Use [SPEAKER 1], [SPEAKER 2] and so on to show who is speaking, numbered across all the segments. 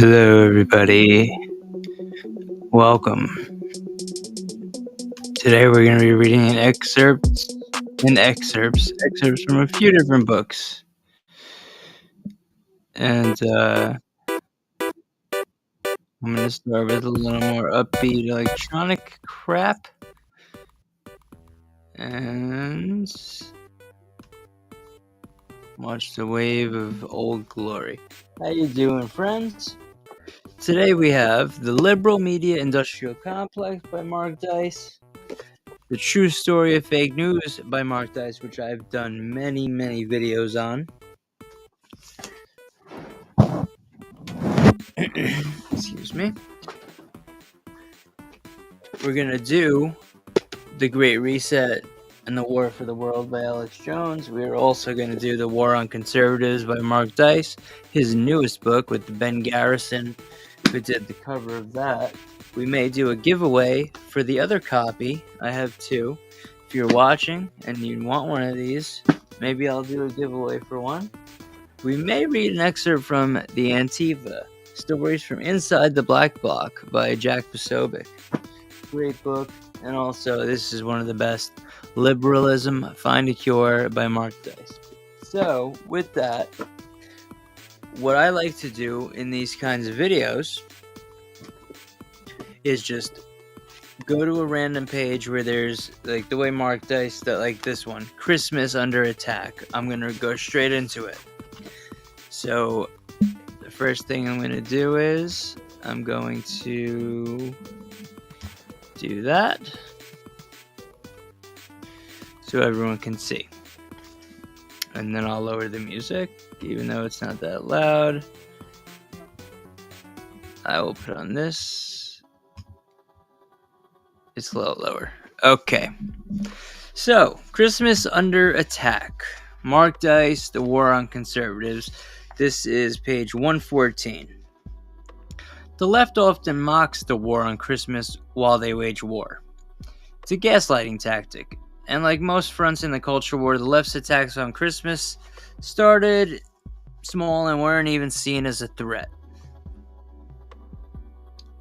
[SPEAKER 1] Hello, everybody. Welcome. Today we're going to be reading excerpts from a few different books. And I'm going to start with a little more upbeat electronic crap. And watch the wave of old glory. How you doing, friends? Today we have The Liberal Media Industrial Complex by Mark Dice. The True Story of Fake News by Mark Dice, which I've done many videos on. Excuse me. We're going to do The Great Reset and the War for the World by Alex Jones. We're also going to do The War on Conservatives by Mark Dice, his newest book with Ben Garrison, who did the cover of that. We may do a giveaway for the other copy. I have two. If you're watching and you want one of these, maybe I'll do a giveaway for one. We may read an excerpt from The Antifa, Stories from Inside the Black Bloc by Jack Posobiec. Great book. And also, this is one of the best, Liberalism, Find a Cure by Mark Dice. So, with that, what I like to do in these kinds of videos is just go to a random page where there's, like the way Mark Dice, like this one, Christmas Under Attack. I'm going to go straight into it. So, the first thing I'm going to do is, I'm going to do that so everyone can see. And then I'll lower the music, even though it's not that loud. I will put on this. It's a little lower. Okay. So, Christmas Under Attack. Mark Dice, The War on Conservatives. This is page 114. The left often mocks the war on Christmas while they wage war. It's a gaslighting tactic. And like most fronts in the culture war, the left's attacks on Christmas started small and weren't even seen as a threat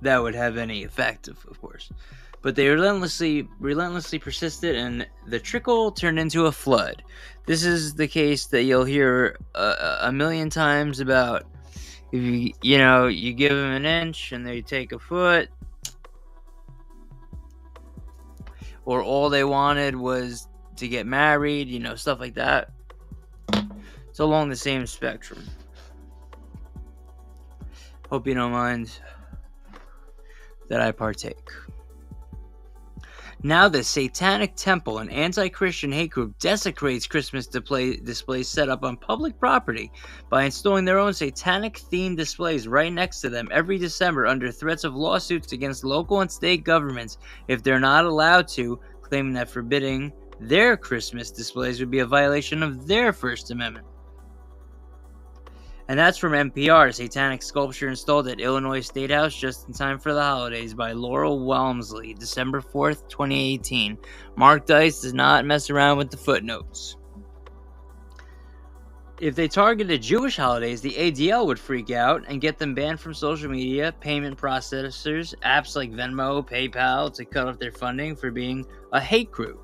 [SPEAKER 1] that would have any effect, of course. But they relentlessly persisted, and the trickle turned into a flood. This is the case that you'll hear a million times about. If you give them an inch and they take a foot, or all they wanted was to get married, stuff like that. It's along the same spectrum. Hope you don't mind that I partake. Now the Satanic Temple, an anti-Christian hate group, desecrates Christmas displays set up on public property by installing their own satanic-themed displays right next to them every December under threats of lawsuits against local and state governments if they're not allowed to, claiming that forbidding their Christmas displays would be a violation of their First Amendment. And that's from NPR, Satanic Sculpture Installed at Illinois State House just in time for the holidays by Laurel Walmsley, December 4th, 2018. Mark Dice does not mess around with the footnotes. If they targeted Jewish holidays, the ADL would freak out and get them banned from social media, payment processors, apps like Venmo, PayPal to cut off their funding for being a hate group.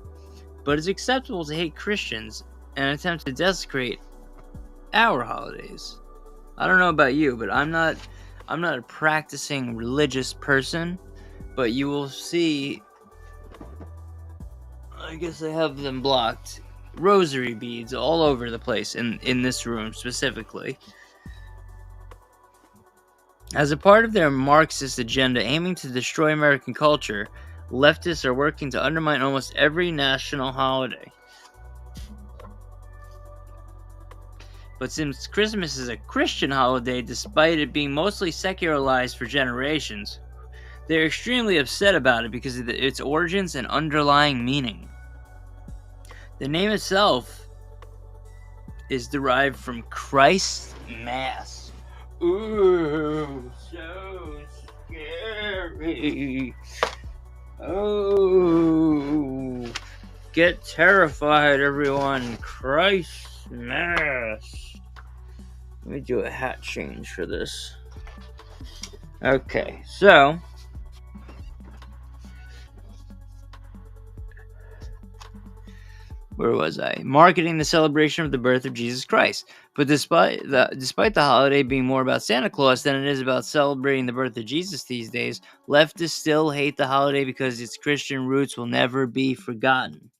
[SPEAKER 1] But it's acceptable to hate Christians and attempt to desecrate our holidays. I don't know about you, but I'm not a practicing religious person, but you will see, I guess I have them blocked, rosary beads all over the place in this room specifically. As a part of their Marxist agenda aiming to destroy American culture, leftists are working to undermine almost every national holiday. But since Christmas is a Christian holiday, despite it being mostly secularized for generations, they're extremely upset about it because of its origins and underlying meaning. The name itself is derived from Christ's Mass. Ooh, so scary. Oh, get terrified, everyone. Christ's Mass. Let me do a hat change for this. Okay, so where was I? Marketing the celebration of the birth of Jesus Christ. But despite the holiday being more about Santa Claus than it is about celebrating the birth of Jesus these days, leftists still hate the holiday because its Christian roots will never be forgotten.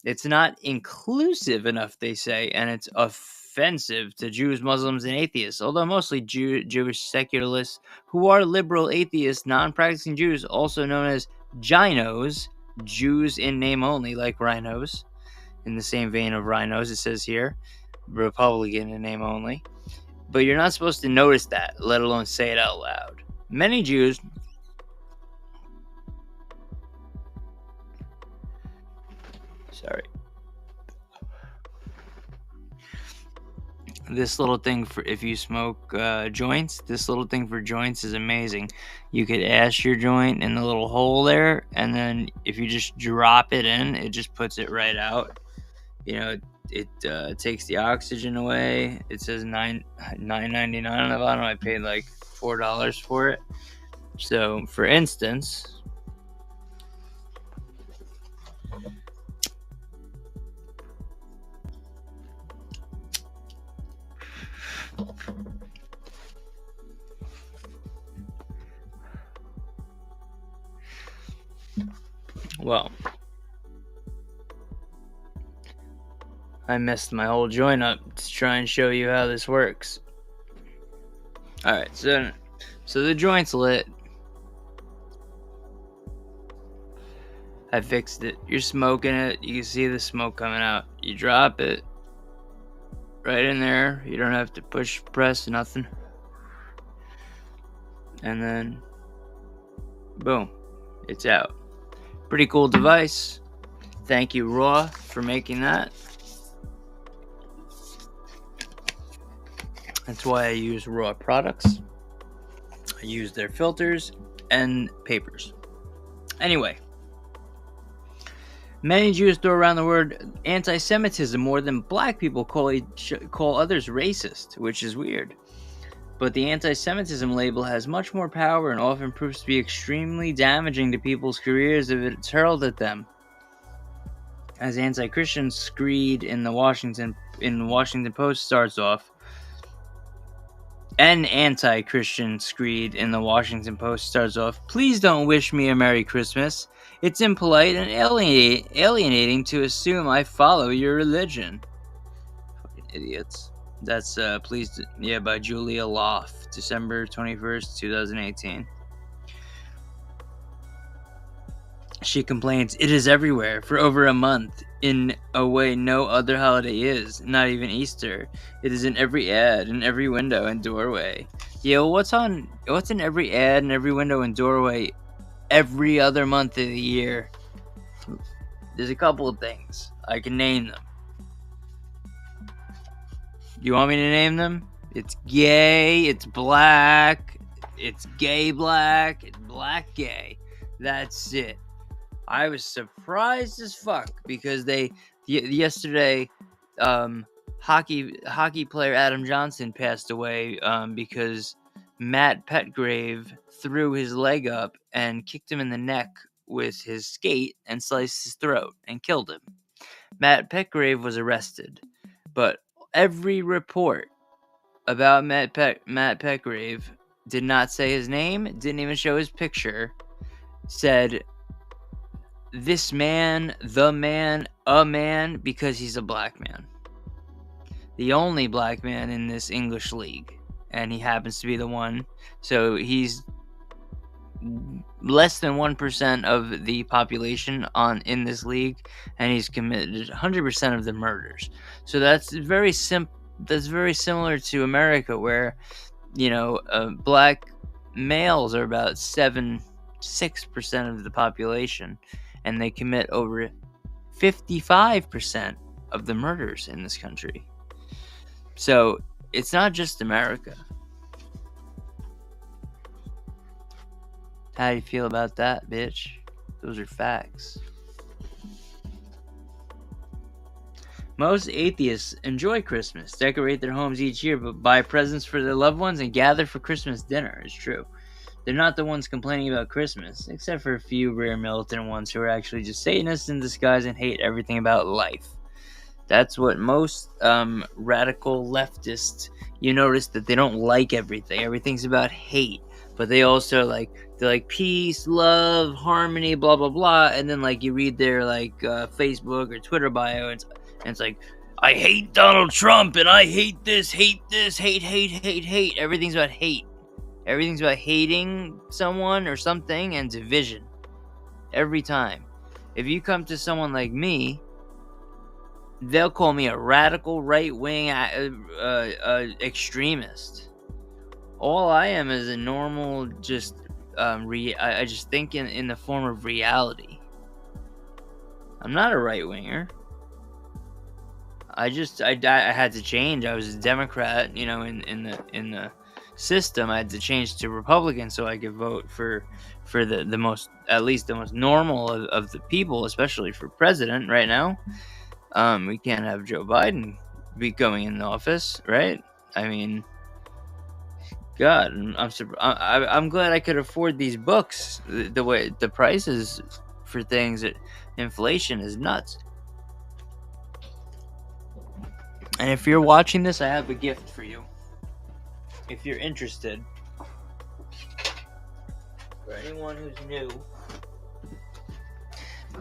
[SPEAKER 1] It's not inclusive enough, they say, and it's offensive to Jews, Muslims, and atheists, although mostly Jewish secularists who are liberal atheists, non-practicing Jews, also known as Ginos, Jews in name only, like rhinos. In the same vein of rhinos, it says here, Republican in name only. But you're not supposed to notice that, let alone say it out loud. Many Jews... Sorry. This little thing for if you smoke joints, this little thing for joints is amazing. You could ash your joint in the little hole there, and then if you just drop it in, it just puts it right out. You know, it takes the oxygen away. It says $9.99 on the bottom. I paid like $4 for it. So, for instance, well, I messed my whole joint up to try and show you how this works. Alright, so the joint's lit. I fixed it. You're smoking it. You can see the smoke coming out. You drop it right in there. You don't have to press, nothing. And then, boom, it's out. Pretty cool device. Thank you, Raw, for making that. That's why I use Raw products. I use their filters and papers. Anyway, many Jews throw around the word anti-Semitism more than black people call others racist, which is weird. But the anti-Semitism label has much more power and often proves to be extremely damaging to people's careers if it's hurled at them. As anti-Christian screed in the Washington Post starts off, an anti-Christian screed in the Washington Post starts off, "Please don't wish me a Merry Christmas. It's impolite and alienating to assume I follow your religion." Fucking idiots. That's by Julia Loft, December 21st, 2018. She complains, "It is everywhere for over a month, in a way no other holiday is, not even Easter. It is in every ad, in every window and doorway." Yo, what's in every ad and every window and doorway every other month of the year? There's a couple of things. I can name them. You want me to name them? It's gay, it's black, it's gay black, it's black gay. That's it. I was surprised as fuck because yesterday, hockey player Adam Johnson passed away because Matt Petgrave threw his leg up and kicked him in the neck with his skate and sliced his throat and killed him. Matt Petgrave was arrested, but every report about Matt Petgrave did not say his name, didn't even show his picture, said this man, the man, a man, because he's a black man. The only black man in this English league. And he happens to be the one. So he's less than 1% of the population in this league. And he's committed 100% of the murders. So that's very similar to America, where, black males are about 6% of the population. And they commit over 55% of the murders in this country. So, it's not just America. How do you feel about that, bitch? Those are facts. Most atheists enjoy Christmas, decorate their homes each year, but buy presents for their loved ones and gather for Christmas dinner. It's true. They're not the ones complaining about Christmas, except for a few rare militant ones who are actually just Satanists in disguise and hate everything about life. That's what most radical leftists, you notice that they don't like everything. Everything's about hate. But they also they're like peace, love, harmony, blah blah blah. And then like you read their Facebook or Twitter bio, and it's like, I hate Donald Trump and I hate this, hate, hate. Everything's about hate. Everything's about hating someone or something and division. Every time. If you come to someone like me, they'll call me a radical right-wing extremist. All I am is a normal, just I just think in the form of reality. I'm not a right-winger. I had to change. I was a Democrat, in the system. I had to change to Republican so I could vote for the most, at least the most normal of the people, especially for president right now. We can't have Joe Biden be going in office, right? I mean, God, I'm glad I could afford these books. The way the prices for things, inflation is nuts. And if you're watching this, I have a gift for you. If you're interested, for anyone who's new,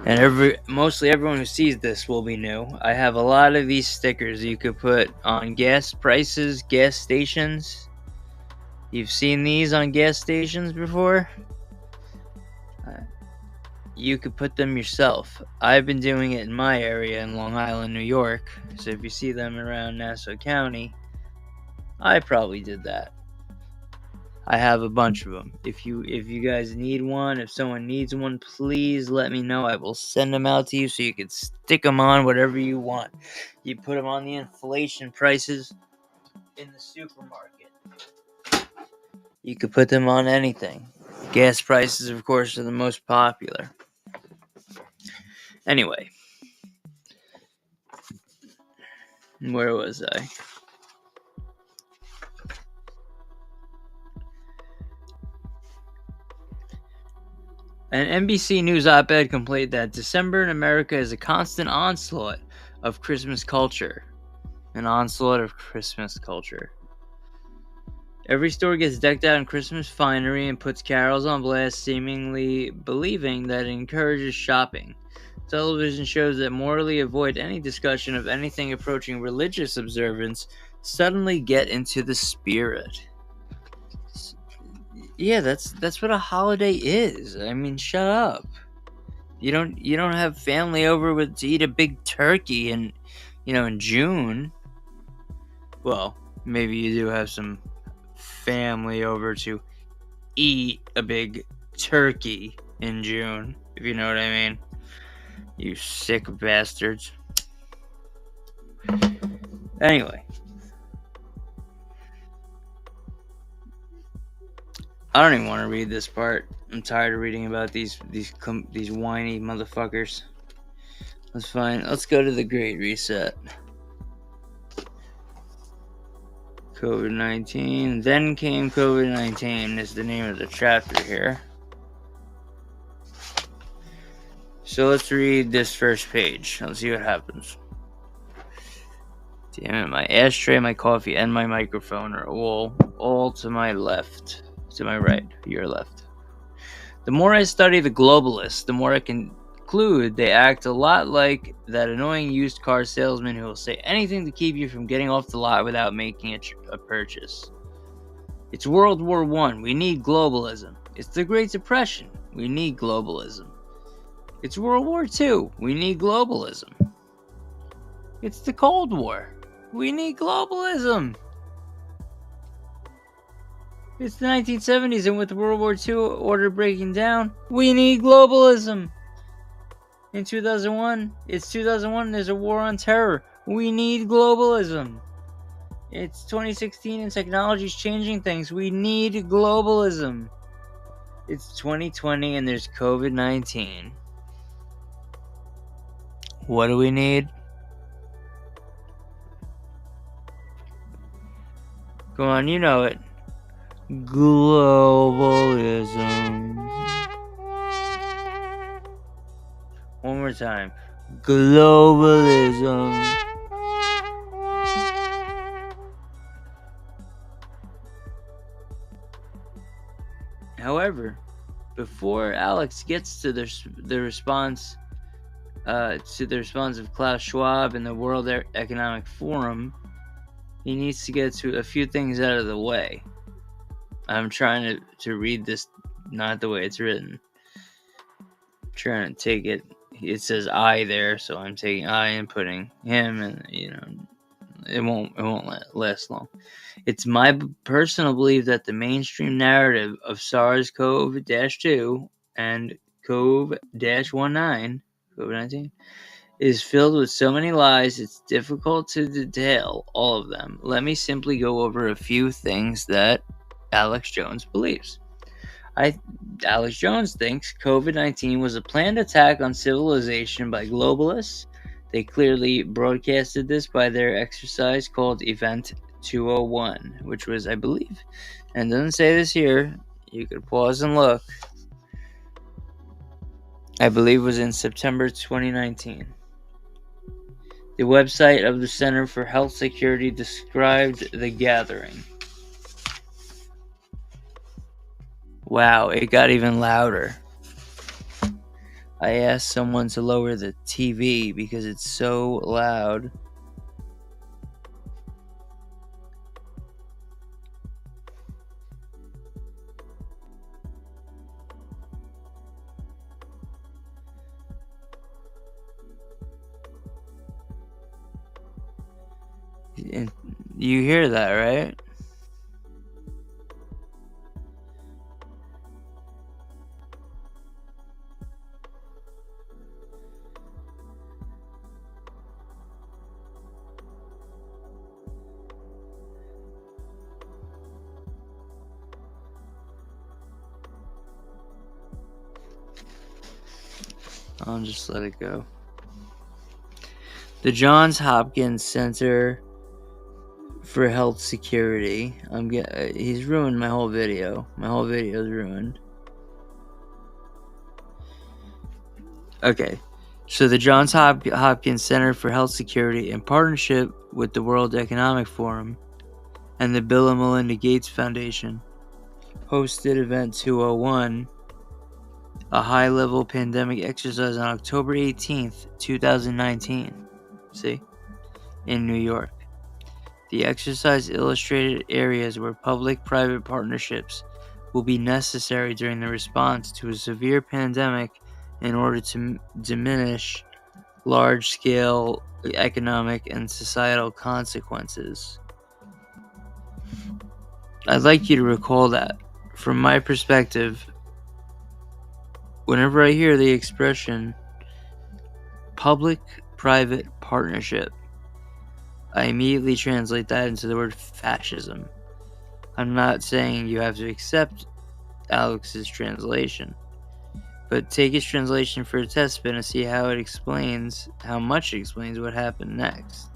[SPEAKER 1] and mostly everyone who sees this will be new, I have a lot of these stickers you could put on gas prices, gas stations. You've seen these on gas stations before? You could put them yourself. I've been doing it in my area in Long Island, New York. So if you see them around Nassau County, I probably did that. I have a bunch of them. If you guys need one, if someone needs one, please let me know. I will send them out to you so you can stick them on whatever you want. You put them on the inflation prices in the supermarket. You could put them on anything. Gas prices, of course, are the most popular. Anyway, where was I? An NBC News op-ed complained that December in America is a constant onslaught of Christmas culture. An onslaught of Christmas culture. Every store gets decked out in Christmas finery and puts carols on blast, seemingly believing that it encourages shopping. Television shows that morally avoid any discussion of anything approaching religious observance suddenly get into the spirit. Yeah, that's what a holiday is. I mean, shut up. You don't have family over to eat a big turkey in June. Well, maybe you do have some family over to eat a big turkey in June, if you know what I mean. You sick bastards. Anyway, I don't even want to read this part. I'm tired of reading about these whiny motherfuckers. That's fine. Let's go to the Great Reset. COVID-19. Then came COVID-19 is the name of the chapter here. So let's read this first page. Let's see what happens. Damn it, my ashtray, my coffee, and my microphone are all to my left. To my right, your left. The more I study the globalists, the more I conclude they act a lot like that annoying used car salesman who will say anything to keep you from getting off the lot without making a purchase. It's World War I. We need globalism. It's the Great Depression. We need globalism. It's World War II. We need globalism. It's the Cold War. We need globalism. It's the 1970s, and with World War II order breaking down, we need globalism. In 2001, it's 2001, there's a war on terror. We need globalism. It's 2016, and technology's changing things. We need globalism. It's 2020, and there's COVID-19. What do we need? Come on, you know it. Globalism. One more time. Globalism. However, before Alex gets to the response of Klaus Schwab and the World Economic Forum, he needs to get to a few things out of the way. I'm trying to read this not the way it's written. I'm trying to take it. It says I there, so I'm taking I and putting him, and it won't last long. It's my personal belief that the mainstream narrative of SARS-CoV-2 and COVID-19 is filled with so many lies it's difficult to detail all of them. Let me simply go over a few things that Alex Jones believes. Alex Jones thinks COVID-19 was a planned attack on civilization by globalists. They clearly broadcasted this by their exercise called Event 201, which was, I believe, and it doesn't say this here, you could pause and look, I believe was in September 2019. The website of the Center for Health Security described the gathering. Wow, it got even louder. I asked someone to lower the TV because it's so loud. You hear that, right? I'll just let it go. The Johns Hopkins Center for Health Security. He's ruined my whole video. My whole video is ruined. Okay. So the Johns Hopkins Center for Health Security, in partnership with the World Economic Forum and the Bill and Melinda Gates Foundation, hosted Event 201, a high-level pandemic exercise on October 18th, 2019. See? In New York. The exercise illustrated areas where public-private partnerships will be necessary during the response to a severe pandemic in order to diminish large-scale economic and societal consequences. I'd like you to recall that. From my perspective, whenever I hear the expression public-private partnership, I immediately translate that into the word fascism. I'm not saying you have to accept Alex's translation, but take his translation for a test spin and see how much it explains what happened next.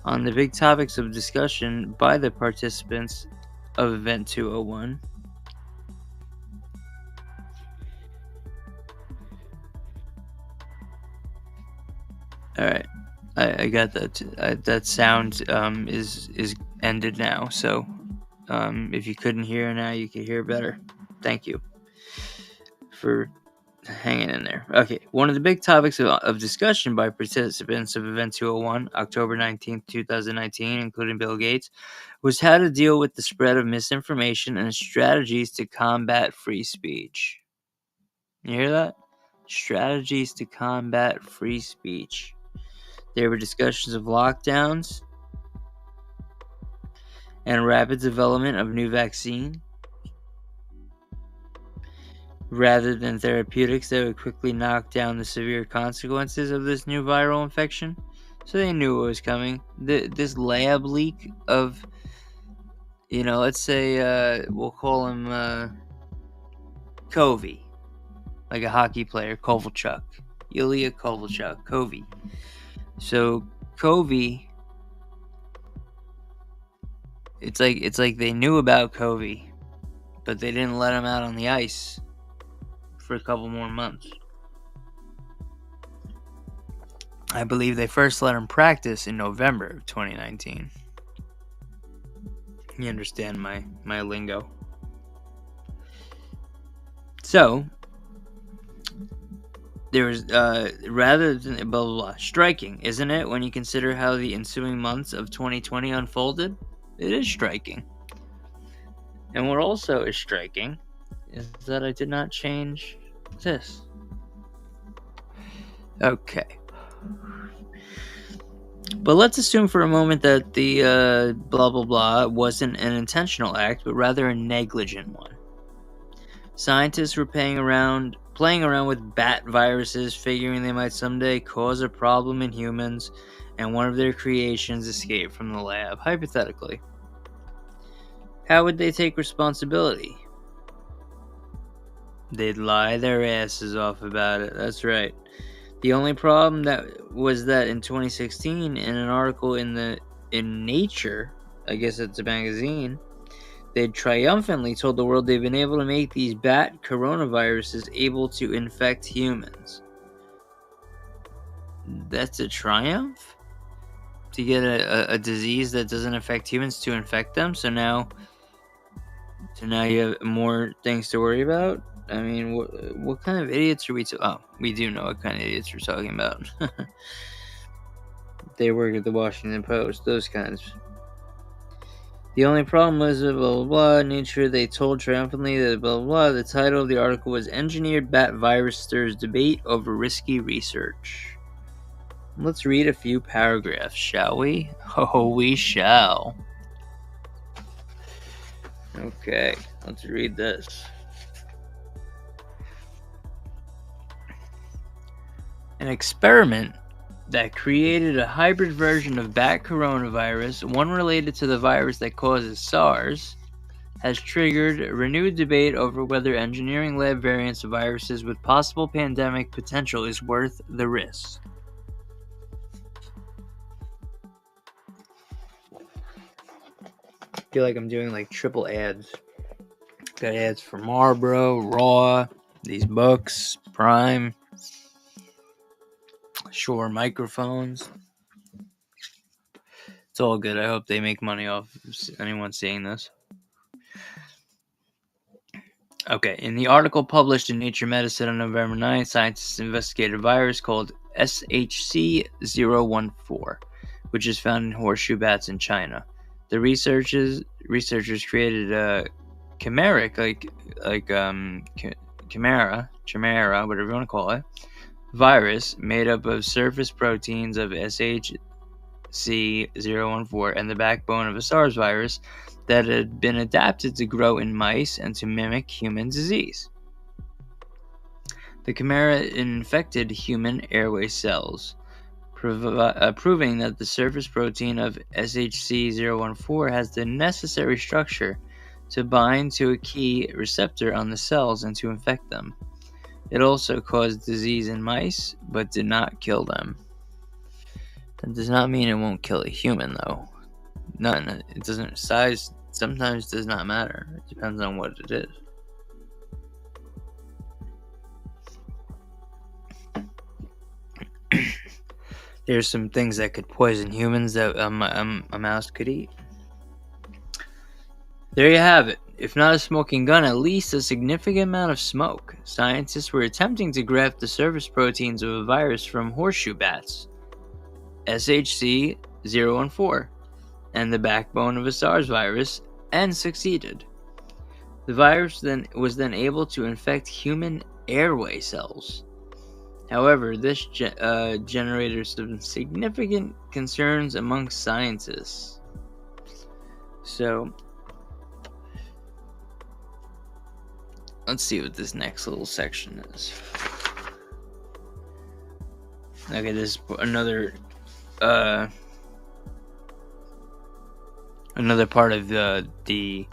[SPEAKER 1] On the big topics of discussion by the participants of Event 201, alright, I got that. That sound is ended now, so if you couldn't hear now, you can hear better. Thank you for hanging in there. Okay, one of the big topics of discussion by participants of Event 201, October 19th, 2019, including Bill Gates, was how to deal with the spread of misinformation and strategies to combat free speech. You hear that? Strategies to combat free speech. There were discussions of lockdowns and rapid development of new vaccine rather than therapeutics that would quickly knock down the severe consequences of this new viral infection. So they knew what was coming. This lab leak of, let's say we'll call him Covey, like a hockey player, Kovalchuk, Ilya Kovalchuk, Covey. So Covey It's like they knew about Covey, but they didn't let him out on the ice for a couple more months. I believe they first let him practice in November of 2019. You understand my lingo. So, there was, rather than blah, blah, blah. Striking, isn't it, when you consider how the ensuing months of 2020 unfolded? It is striking. And what also is striking is that I did not change this. Okay. But let's assume for a moment that the blah blah blah wasn't an intentional act, but rather a negligent one. Scientists were playing around with bat viruses, figuring they might someday cause a problem in humans, and one of their creations escaped from the lab, hypothetically. How would they take responsibility? They'd lie their asses off about it, that's right. The only problem was that in 2016, in an article in Nature, I guess it's a magazine, they triumphantly told the world they've been able to make these bat coronaviruses able to infect humans. That's a triumph? To get a disease that doesn't affect humans to infect them? So now you have more things to worry about? I mean, what kind of idiots are we we do know what kind of idiots we're talking about. They work at the Washington Post, those kinds. The only problem was blah blah blah. Nature, they told triumphantly that blah blah blah. The title of the article was "Engineered Bat Virus Stirs Debate Over Risky Research." Let's read a few paragraphs, shall we? Oh, we shall. Okay, let's read this. An experiment that created a hybrid version of bat coronavirus, one related to the virus that causes SARS, has triggered a renewed debate over whether engineering lab variants of viruses with possible pandemic potential is worth the risk. I feel like I'm doing like triple ads. Got ads for Marlboro, Raw, these books, Prime, Shure microphones. It's all good. I hope they make money off anyone seeing this. Okay, in the article published in Nature Medicine on November 9th, scientists investigated a virus called SHC-014, which is found in horseshoe bats in China. The researchers created a chimeric, chimera, whatever you want to call it, virus made up of surface proteins of SHC-014 and the backbone of a SARS virus that had been adapted to grow in mice and to mimic human disease. The chimera infected human airway cells, proving that the surface protein of SHC-014 has the necessary structure to bind to a key receptor on the cells and to infect them. It also caused disease in mice, but did not kill them. That does not mean it won't kill a human, though. None. It doesn't. Size sometimes does not matter. It depends on what it is. There's some things that could poison humans that a mouse could eat. There you have it. If not a smoking gun, at least a significant amount of smoke. Scientists were attempting to graft the surface proteins of a virus from horseshoe bats, SHC-014, and the backbone of a SARS virus, and succeeded. The virus was then able to infect human airway cells. However, this generated some significant concerns amongst scientists. So, let's see what this next little section is. Okay, this is another part of the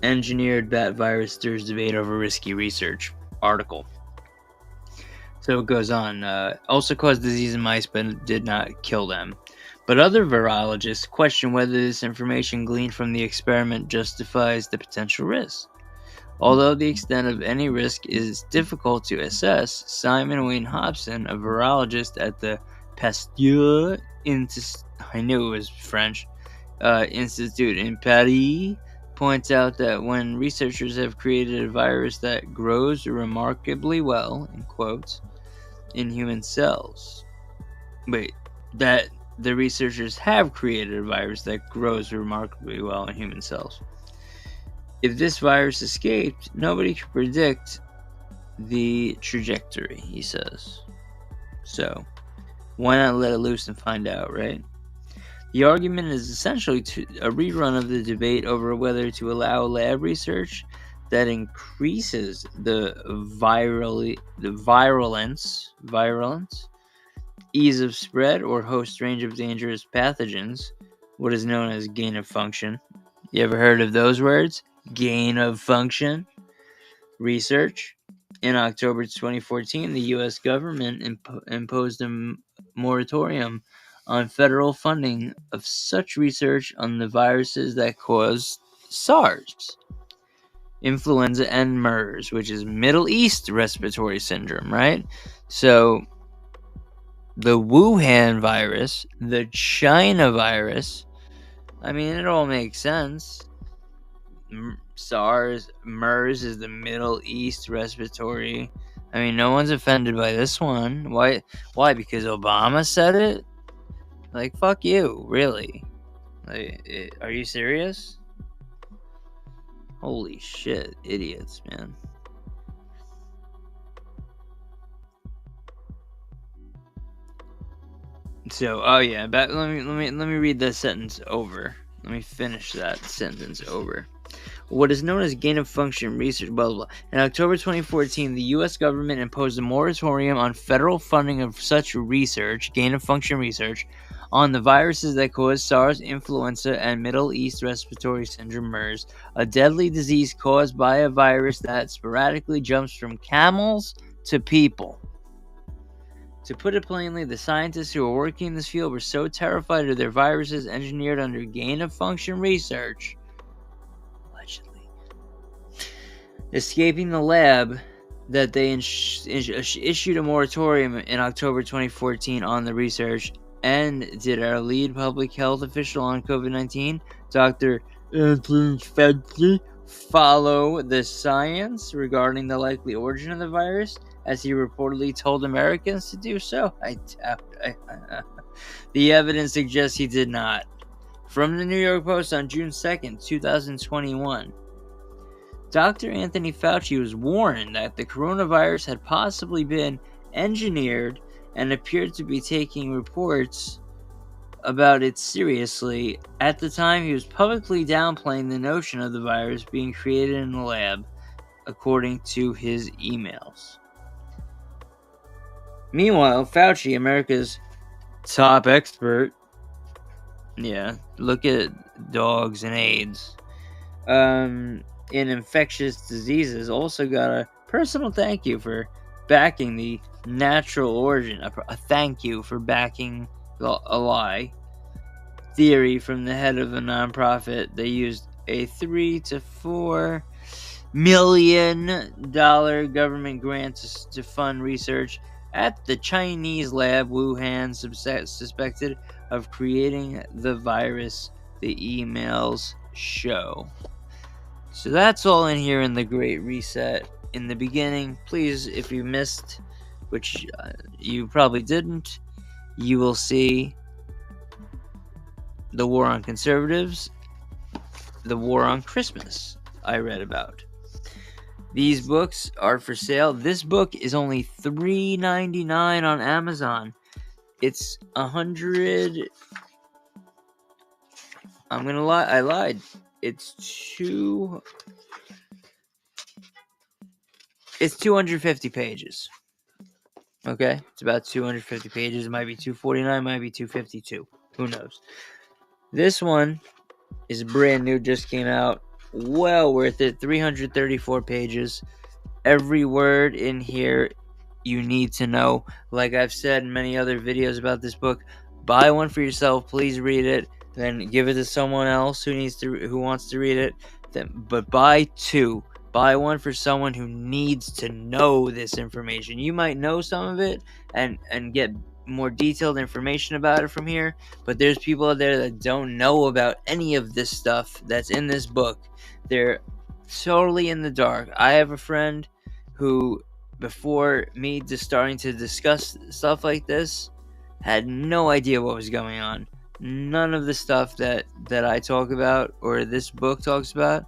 [SPEAKER 1] engineered bat virus stirs debate over risky research article. So it goes on. Also caused disease in mice, but did not kill them. But other virologists question whether this information gleaned from the experiment justifies the potential risk. Although the extent of any risk is difficult to assess, Simon Wayne Hobson, a virologist at the Pasteur I knew it was French, Institute in Paris, points out that when researchers have created a virus that grows remarkably well, in quotes, in human cells. That the researchers have created a virus that grows remarkably well in human cells. If this virus escaped, nobody could predict the trajectory, he says. So, why not let it loose and find out, right? The argument is essentially a rerun of the debate over whether to allow lab research that increases the virulence, ease of spread, or host range of dangerous pathogens, what is known as gain of function. You ever heard of those words? Gain of function research. In October 2014, the U.S. government imposed a moratorium on federal funding of such research on the viruses that cause SARS, influenza, and MERS, which is Middle East Respiratory Syndrome, right? So, the Wuhan virus, the China virus, I mean, it all makes sense. SARS, MERS is the Middle East Respiratory. I mean, no one's offended by this one. Why? Because Obama said it? Like, fuck you, really? Like, are you serious? Holy shit, idiots, man. So, oh yeah, let me read that sentence over. Let me finish that sentence over. What is known as gain of function research, blah, blah, blah. In October 2014, the U.S. government imposed a moratorium on federal funding of such research, gain of function research, on the viruses that cause SARS, influenza, and Middle East Respiratory Syndrome MERS, a deadly disease caused by a virus that sporadically jumps from camels to people. To put it plainly, the scientists who were working in this field were so terrified of their viruses engineered under gain of function research, allegedly, escaping the lab, that they issued a moratorium in October 2014 on the research. And did our lead public health official on COVID-19, Dr. Anthony Fauci, follow the science regarding the likely origin of the virus, as he reportedly told Americans to do so? I doubt it. The evidence suggests he did not. From the New York Post on June 2nd, 2021, Dr. Anthony Fauci was warned that the coronavirus had possibly been engineered and appeared to be taking reports about it seriously. At the time, he was publicly downplaying the notion of the virus being created in the lab, according to his emails. Meanwhile, Fauci, America's top expert, look at dogs and AIDS, in infectious diseases, also got a personal thank you for backing the natural origin, a thank you for backing a lie theory from the head of a nonprofit. They used a $3 to $4 million government grant to fund research at the Chinese lab Wuhan suspected of creating the virus, the emails show. So that's all in here in the Great Reset. In the beginning, please, if you missed, which you probably didn't, you will see the war on conservatives, the war on Christmas I read about. These books are for sale. This book is only $3.99 on Amazon. It's 100. I'm gonna lie. I lied. It's 250 pages. Okay, it's about 250 pages. It might be 249, might be 252. Who knows? This one is brand new, just came out. Well worth it. 334 pages. Every word in here you need to know. Like I've said in many other videos about this book, buy one for yourself. Please read it. Then give it to someone else who wants to read it. But buy two. Buy one for someone who needs to know this information. You might know some of it and get more detailed information about it from here, but there's people out there that don't know about any of this stuff that's in this book. They're totally in the dark. I have a friend who, before me just starting to discuss stuff like this, had no idea what was going on. None of the stuff that I talk about or this book talks about,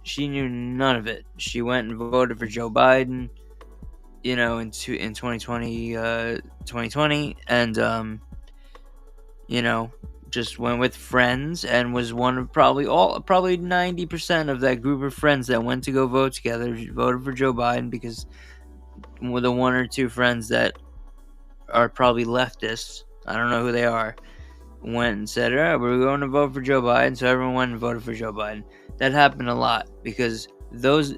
[SPEAKER 1] she knew none of it. She went and voted for Joe Biden, in 2020, and just went with friends and was one of probably 90% of that group of friends that went to go vote together, voted for Joe Biden, because with the one or two friends that are probably leftists, I don't know who they are, went and said, all right, we're going to vote for Joe Biden. So everyone went and voted for Joe Biden. That happened a lot because those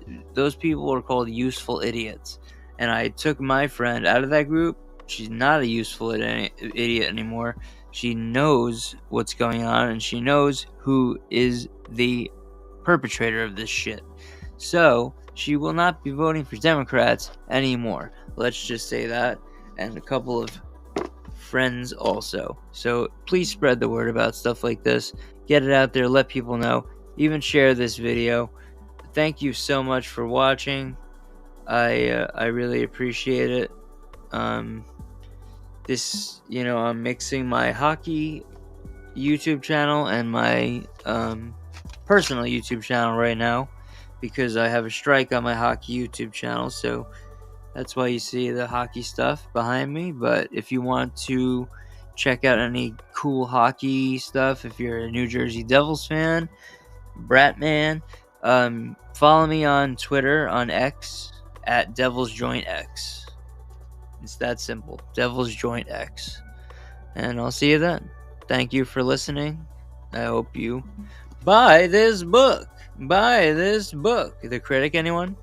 [SPEAKER 1] people are called useful idiots. And I took my friend out of that group. She's not a useful idiot anymore. She knows what's going on, and she knows who is the perpetrator of this shit. So she will not be voting for Democrats anymore. Let's just say that. And a couple of friends also. So please spread the word about stuff like this. Get it out there. Let people know. Even share this video. Thank you so much for watching. I really appreciate it. I'm mixing my hockey YouTube channel and my personal YouTube channel right now because I have a strike on my hockey YouTube channel. So that's why you see the hockey stuff behind me. But if you want to check out any cool hockey stuff, if you're a New Jersey Devils fan, Bratman, follow me on Twitter, on X, at Devil's Joint X. It's that simple. Devil's Joint X. And I'll see you then. Thank you for listening. I hope you buy this book. Buy this book. The Critic, anyone?